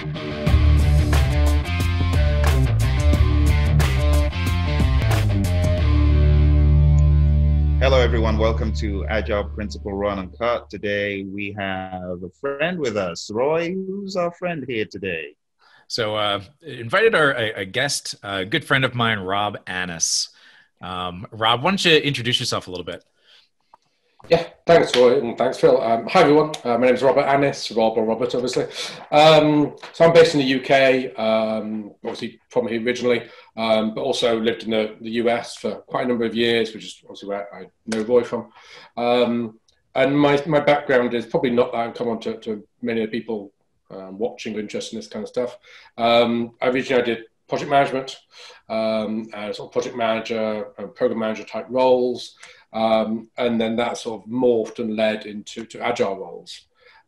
Hello, everyone. Welcome to Agile Principle Run Uncut. Today, we have a friend with us. Roy, who's our friend here today? So invited a guest, a good friend of mine, Rob Annis. Rob, why don't you introduce yourself a little bit? Yeah, thanks, Roy, and thanks, Phil. Hi, everyone. My name is Robert Annis, Rob or Robert, obviously. So I'm based in the UK, obviously from here originally, but also lived in the US for quite a number of years, which is obviously where I know Roy from. And my background is probably not that uncommon to many of the people watching or interested in this kind of stuff. Originally, I did project management, sort of project manager, program manager type roles. And then that sort of morphed and led into agile roles.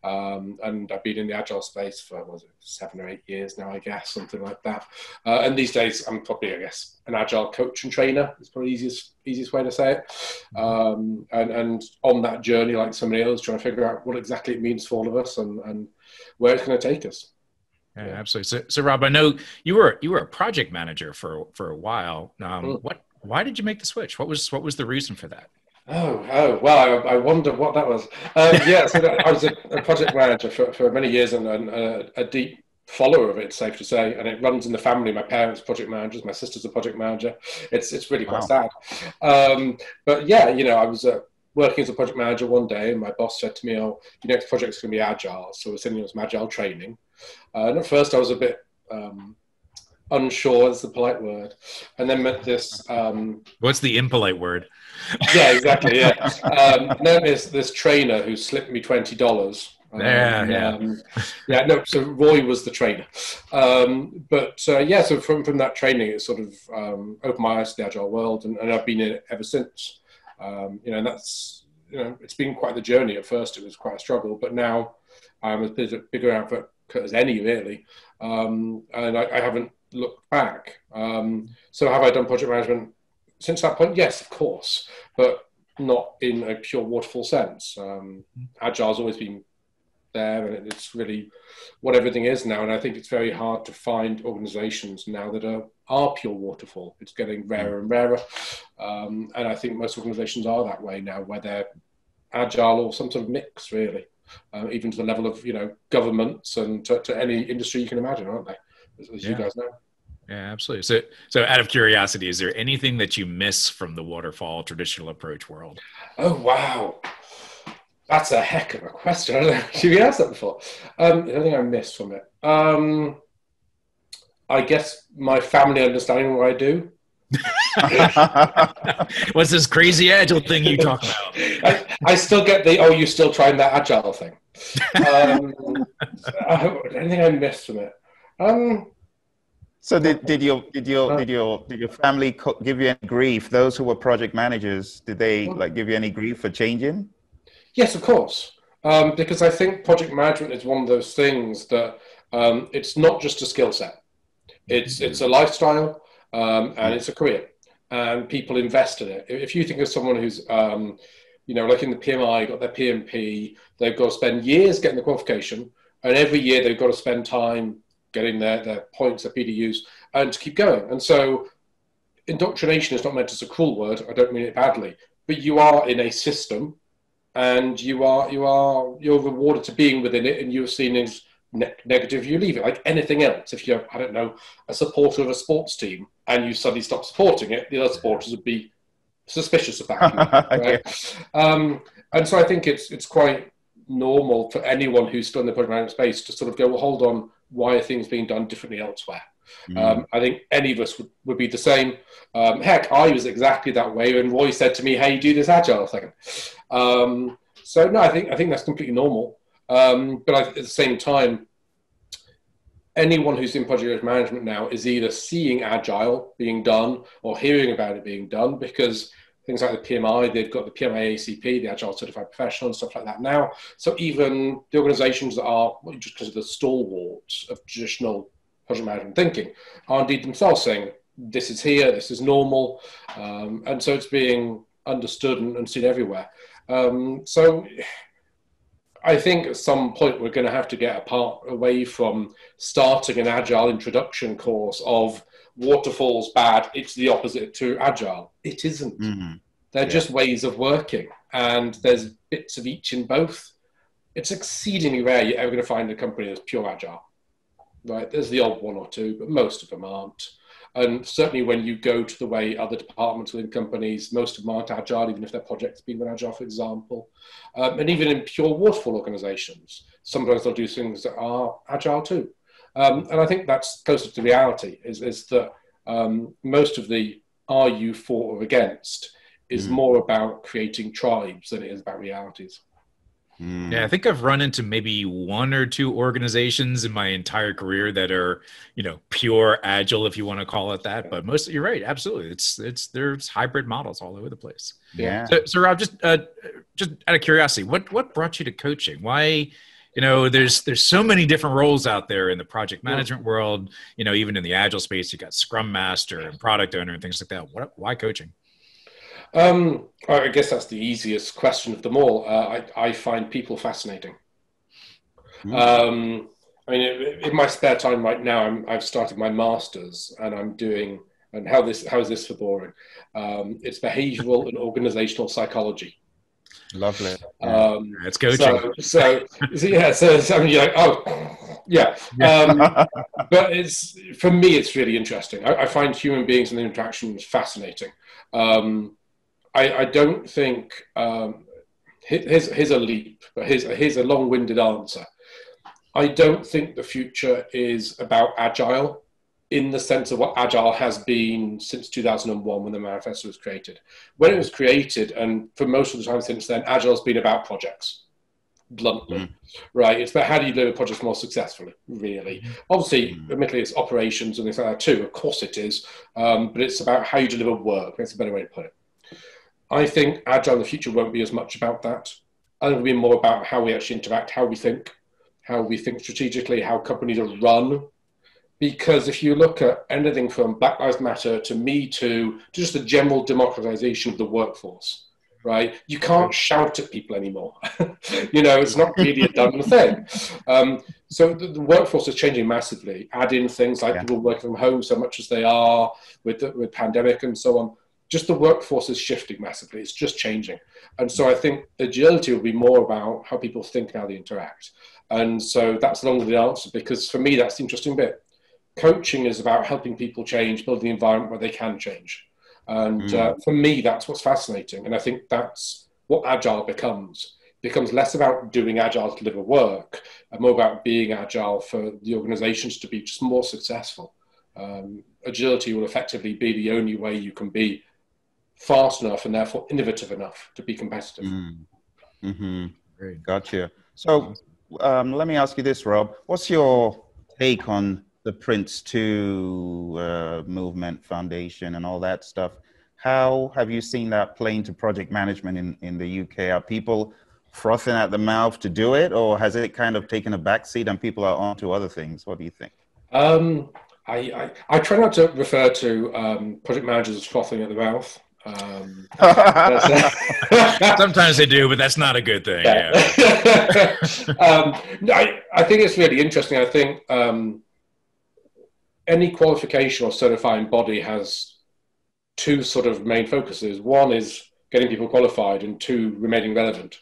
And I've been in the agile space for, 7 or 8 years now, I guess, something like that. And these days, I'm probably, I guess, an agile coach and trainer. It's probably the easiest way to say it. And on that journey, like somebody else, trying to figure out what exactly it means for all of us and where it's going to take us. Yeah, absolutely. So Rob, I know you were a project manager for a while. Why did you make the switch? What was the reason for that? Oh, well, I wonder what that was. So I was a project manager for many years and a deep follower of it, it's safe to say. And it runs in the family. My parents are project managers. My sister's a project manager. It's really quite sad. But yeah, I was working as a project manager one day, and my boss said to me, "Oh, your next project's going to be Agile." So we're sending you some Agile training. And at first I was a bit unsure, is the polite word, and then met this what's the impolite word? Yeah, exactly. Yeah. Then this trainer who slipped me $20. So Roy was the trainer. So from that training, it sort of opened my eyes to the agile world, and I've been in it ever since. And that's it's been quite the journey. At first it was quite a struggle, but now I'm as bigger advocate as any, really, and I haven't looked back. So have I done project management since that point? Yes, of course, but not in a pure waterfall sense. Agile's always been there, and it's really what everything is now. And I think it's very hard to find organizations now that are pure waterfall. It's getting rarer and rarer. And I think most organizations are that way now, where they're agile or some sort of mix, really, even to the level of, governments and to any industry you can imagine, aren't they? As you guys know. Yeah, absolutely. So out of curiosity, is there anything that you miss from the waterfall traditional approach world? Oh, wow. That's a heck of a question. I don't know if you've asked that before. I don't think I missed from it. I guess my family understanding what I do. What's this crazy agile thing you talk about? I still get you're still trying that agile thing. Anything I missed from it? So did your family give you any grief? Those who were project managers, did they give you any grief for changing? Yes, of course. Because I think project management is one of those things that it's not just a skill set. It's a lifestyle and it's a career, and people invest in it. If you think of someone who's like in the PMI, got their PMP, they've got to spend years getting the qualification, and every year they've got to spend time getting their points, their PDUs, and to keep going. And so indoctrination is not meant as a cruel word. I don't mean it badly, but you are in a system, and you're rewarded to being within it, and you're seen as negative. You leave it, like anything else. If you're, I don't know, a supporter of a sports team and you suddenly stop supporting it, the other supporters would be suspicious of that. Right? And so I think it's quite normal for anyone who's still in the project management space to sort of go, well, hold on, why are things being done differently elsewhere? I think any of us would be the same. Heck, I was exactly that way when Roy said to me, "Hey, do this agile thing." So no, I think that's completely normal. But at the same time, anyone who's in project management now is either seeing agile being done or hearing about it being done, because things like the PMI, they've got the pmi-acp, the Agile Certified Professional and stuff like that now. So even the organizations that are just because of the stalwarts of traditional project management thinking are indeed themselves saying, this is here, this is normal. And so it's being understood and seen everywhere. So I think at some point we're going to have to get away from starting an Agile introduction course of waterfall's bad, it's the opposite to Agile. It isn't. They're just ways of working, and there's bits of each in both. It's exceedingly rare you're ever going to find a company that's pure Agile, right? There's the odd one or two, but most of them aren't. And certainly when you go to the way other departments within companies, most of them aren't Agile, even if their project's been with Agile, for example. And even in pure waterfall organizations, sometimes they'll do things that are Agile too. And I think that's closer to reality, is that most of the are you for or against is more about creating tribes than it is about realities. Yeah, I think I've run into maybe one or two organizations in my entire career that are, pure Agile, if you want to call it that. But most, you're right, absolutely. There's hybrid models all over the place. Yeah. So Rob, just out of curiosity, what brought you to coaching? Why? There's so many different roles out there in the project management world. Even in the Agile space, you got Scrum Master and Product Owner and things like that. Why coaching? I guess that's the easiest question of them all. I find people fascinating. In my spare time right now, I've started my master's, and I'm doing. And how is this for boring? It's behavioral and organizational psychology. Lovely. It's coaching. So you're like, oh, yeah. But for me, it's really interesting. I find human beings and their interactions fascinating. I don't think, here's a leap, but here's a long-winded answer. I don't think the future is about Agile in the sense of what Agile has been since 2001 when the manifesto was created. When it was created, and for most of the time since then, Agile's been about projects, bluntly, right? It's about how do you deliver projects more successfully, really. Obviously, admittedly, it's operations and things like that too, of course it is, but it's about how you deliver work. That's a better way to put it. I think Agile in the future won't be as much about that. I think it'll be more about how we actually interact, how we think strategically, how companies are run. Because if you look at anything from Black Lives Matter to Me Too, to just the general democratization of the workforce, right? You can't shout at people anymore. It's not really a done thing. So the workforce is changing massively. Add in things like people working from home so much as they are with pandemic and so on. Just the workforce is shifting massively. It's just changing. And so I think agility will be more about how people think and how they interact. And so that's the long-winded answer, because for me, that's the interesting bit. Coaching is about helping people change, building the environment where they can change. And for me, that's what's fascinating. And I think that's what Agile becomes. It becomes less about doing Agile to deliver work and more about being Agile for the organizations to be just more successful. Agility will effectively be the only way you can be fast enough and therefore innovative enough to be competitive. Gotcha. So let me ask you this, Rob. What's your take on the Prince 2 movement, foundation, and all that stuff? How have you seen that play into project management in the UK? Are people frothing at the mouth to do it, or has it kind of taken a backseat and people are on to other things? What do you think? I try not to refer to project managers as frothing at the mouth. Sometimes they do, but that's not a good thing. Yeah. I think it's really interesting. I think any qualification or certifying body has two sort of main focuses. One is getting people qualified, and two, remaining relevant.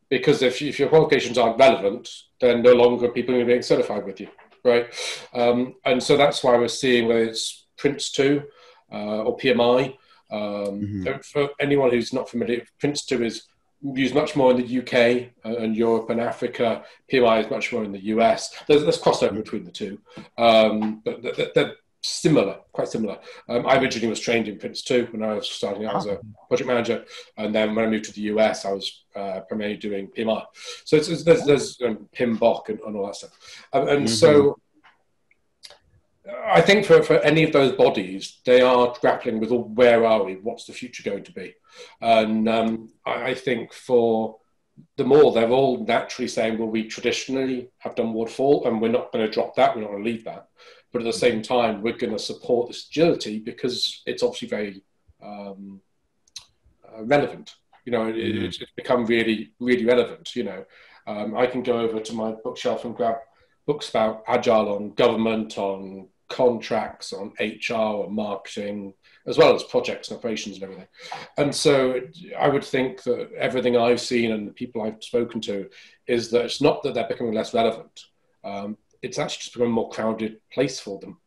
Because if your qualifications aren't relevant, then no longer people are being certified with you, right? And so that's why we're seeing, whether it's Prince 2 or PMI. For anyone who's not familiar, Prince 2 is used much more in the UK and Europe and Africa. PMI is much more in the US. There's crossover between the two, but they're similar, quite similar. I originally was trained in Prince 2 when I was starting out as a project manager, and then when I moved to the US, I was primarily doing PMI. So there's PMBOK and all that stuff, and so I think for any of those bodies, they are grappling with, where are we? What's the future going to be? And I think for them all, they're all naturally saying, well, we traditionally have done waterfall, and we're not going to drop that. We're not going to leave that. But at the same time, we're going to support this agility because it's obviously very relevant. It's become really, really relevant. I can go over to my bookshelf and grab books about Agile on government, on contracts, on HR, on marketing, as well as projects and operations and everything. And so I would think that everything I've seen and the people I've spoken to is that it's not that they're becoming less relevant. It's actually just becoming a more crowded place for them.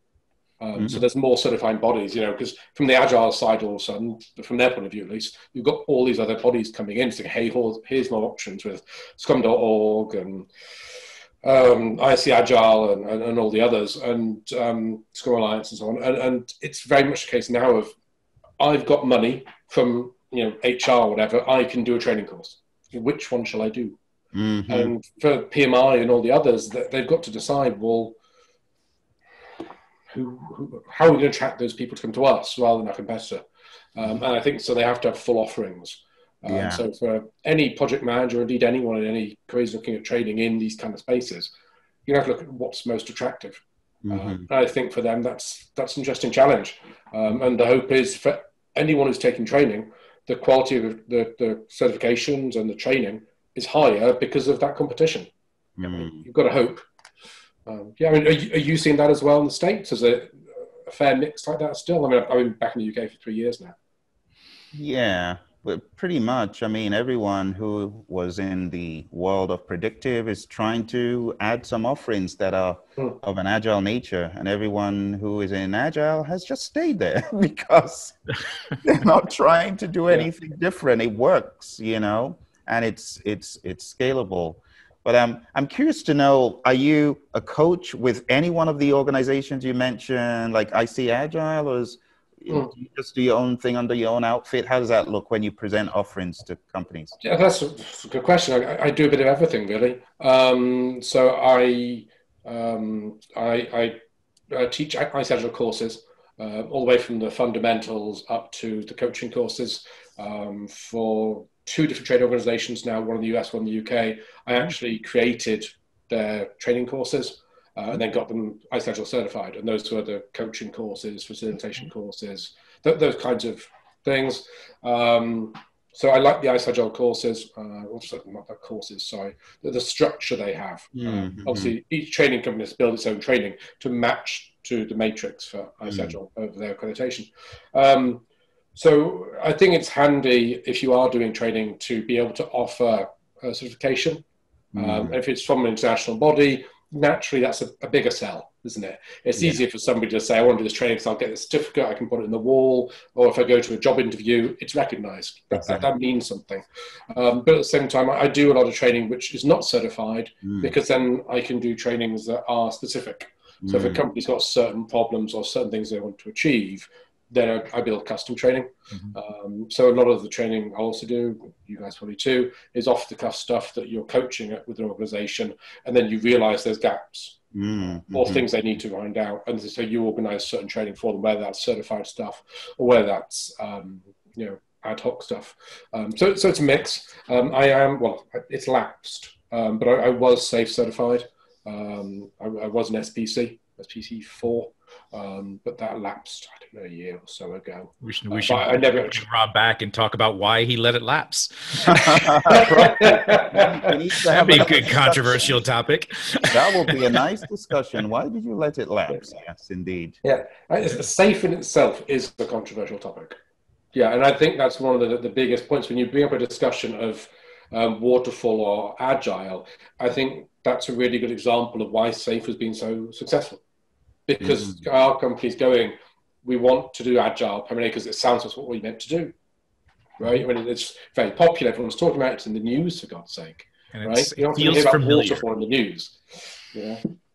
So there's more certifying bodies, because from the Agile side, all of a sudden, from their point of view at least, you've got all these other bodies coming in saying, hey, here's more options with Scrum.org and IC Agile and all the others, and Scrum Alliance and so on. And it's very much a case now of, I've got money from HR or whatever, I can do a training course. Which one shall I do? And for PMI and all the others, they've got to decide, well, how are we going to attract those people to come to us rather than our competitor? And I think so they have to have full offerings. So for any project manager, indeed anyone in any careers looking at training in these kind of spaces, you have to look at what's most attractive. And I think for them, that's an interesting challenge. And the hope is for anyone who's taking training, the quality of the certifications and the training is higher because of that competition. You've got to hope. Are you seeing that as well in the States? Is it a fair mix like that still? I've been back in the UK for 3 years now. Yeah, but pretty much. Everyone who was in the world of predictive is trying to add some offerings that are of an agile nature, and everyone who is in agile has just stayed there because they're not trying to do anything different. It works, and it's scalable. But I'm curious to know, are you a coach with any one of the organizations you mentioned, like IC Agile, or do you just do your own thing under your own outfit? How does that look when you present offerings to companies? Yeah, that's a good question. I do a bit of everything, really. So I teach IC Agile courses, all the way from the fundamentals up to the coaching courses for 2 different trade organizations now, one in the US, one in the UK. I actually created their training courses and then got them IC Agile certified. And those were the coaching courses, facilitation courses, those kinds of things. So I like the IC Agile courses, also not the courses, sorry, the structure they have. Obviously, each training company has built its own training to match to the matrix for IC Agile over their accreditation. So I think it's handy if you are doing training to be able to offer a certification. If it's from an international body, naturally that's a bigger sell, isn't it? It's easier for somebody to say, I want to do this training because I'll get the certificate, I can put it in the wall, or if I go to a job interview, it's recognized. That means something. But at the same time, I do a lot of training which is not certified because then I can do trainings that are specific. So if a company's got certain problems or certain things they want to achieve, then I build custom training. So a lot of the training I also do, you guys probably too, is off the cuff stuff that you're coaching with an organization, and then you realize there's gaps or things they need to find out. And so you organize certain training for them, whether that's certified stuff or whether that's, ad hoc stuff. So it's a mix. It's lapsed, but I was SAFE certified. I was an SPC 4. But that lapsed, I don't know, a year or so ago. We should Rob back and talk about why he let it lapse. That'd be a good controversial topic. That will be a nice discussion. Why did you let it lapse? Yes, indeed. Yeah, SAFE in itself is a controversial topic. Yeah, and I think that's one of the biggest points when you bring up a discussion of waterfall or agile. I think that's a really good example of why SAFE has been so successful. Because our company's going, we want to do agile primarily because it sounds like what we meant to do, right? It's very popular. Everyone's talking about it. It's in the news, for God's sake, right? It feels familiar. Waterfall in the news,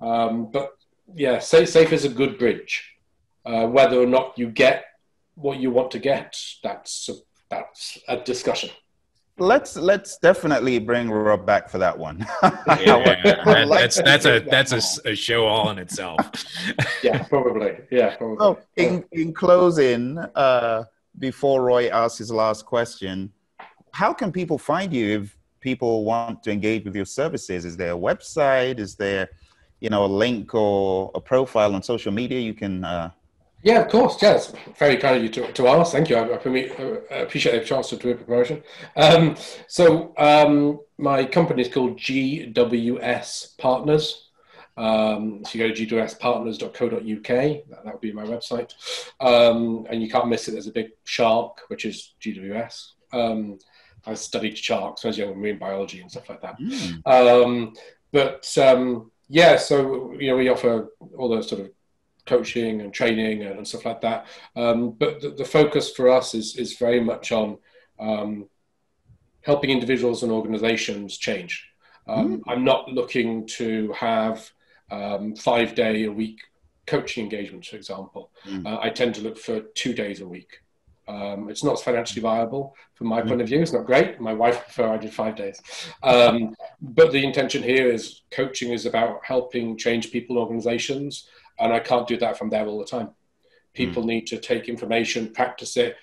but yeah, SAFE is a good bridge. Whether or not you get what you want to get, that's a discussion. Let's definitely bring Rob back for that one. That's a show all in itself. Yeah, probably. So in closing, before Roy asks his last question, how can people find you if people want to engage with your services? Is there a website? Is there, a link or a profile on social media you can Yeah, of course. Yes, very kind of you to ask. Thank you. I appreciate the chance to do a promotion. My company is called GWS Partners. So you go to gwspartners.co.uk. That would be my website. And you can't miss it. There's a big shark, which is GWS. I studied sharks when I was young, marine biology and stuff like that. Yeah, so we offer all those sort of coaching and training and stuff like that. But the focus for us is very much on helping individuals and organizations change. I'm not looking to have 5-day-a-week coaching engagements, for example. I tend to look for 2 days a week. It's not financially viable from my point of view. It's not great. My wife preferred I did 5 days. But the intention here is coaching is about helping change people and organizations. And I can't do that from there all the time. People need to take information, practice it,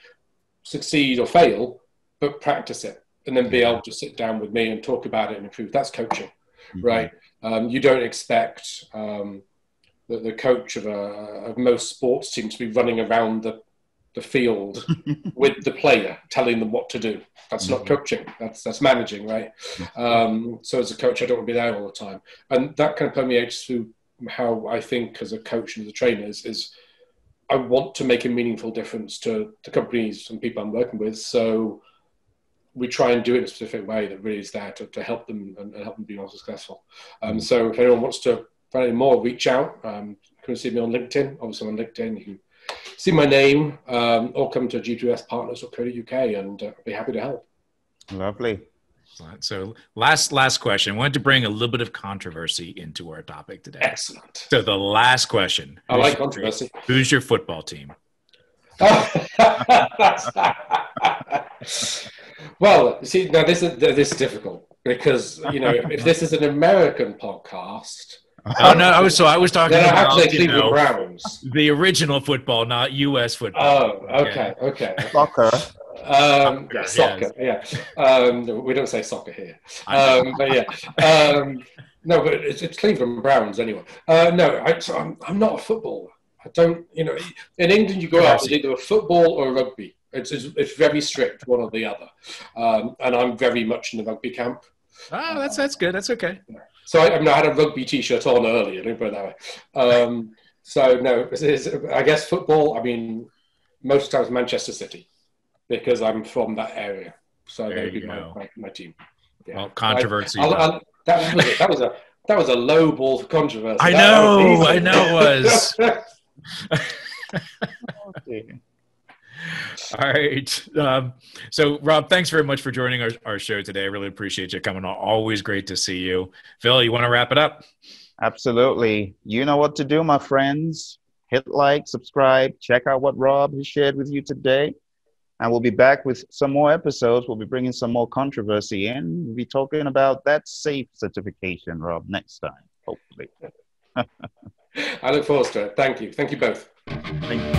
succeed or fail, but practice it, and then be able to sit down with me and talk about it and improve. That's coaching, right? You don't expect the coach of most sports teams to be running around the field with the player, telling them what to do. That's not coaching. That's managing, right? So as a coach, I don't want to be there all the time, and that kind of permeates through how I think as a coach and as a trainer is I want to make a meaningful difference to the companies and people I'm working with. So we try and do it in a specific way that really is there to help them and help them be more successful. So if anyone wants to find out more, reach out. Come and see me on LinkedIn. Obviously on LinkedIn, you can see my name or come to g2spartners.co.uk and I'll be happy to help. Lovely. So last question. I wanted to bring a little bit of controversy into our topic today. Excellent. So the last question. I like controversy. Who's your football team? Well, see, now this is difficult because, if this is an American podcast. Oh, no, I was talking about Browns. The original football, not U.S. football. Oh, okay. Soccer. Soccer. We don't say soccer here. But yeah. No, but it's Cleveland Browns anyway. No, I'm not a footballer. I don't, in England you go out, it's either a football or a rugby. It's very strict, one or the other. And I'm very much in the rugby camp. Oh, that's good. That's okay. So I had a rugby T-shirt on earlier, let me put it that way. So no, I guess football, most times Manchester City, because I'm from that area. So that would be my team. Yeah. Well, controversy. That was a low ball for controversy. I know it was. All right. So, Rob, thanks very much for joining our show today. I really appreciate you coming on. Always great to see you. Phil, you want to wrap it up? Absolutely. You know what to do, my friends. Hit like, subscribe, check out what Rob has shared with you today. And we'll be back with some more episodes. We'll be bringing some more controversy in. We'll be talking about that SAFE certification, Rob, next time, hopefully. I look forward to it. Thank you. Thank you both. Thank you.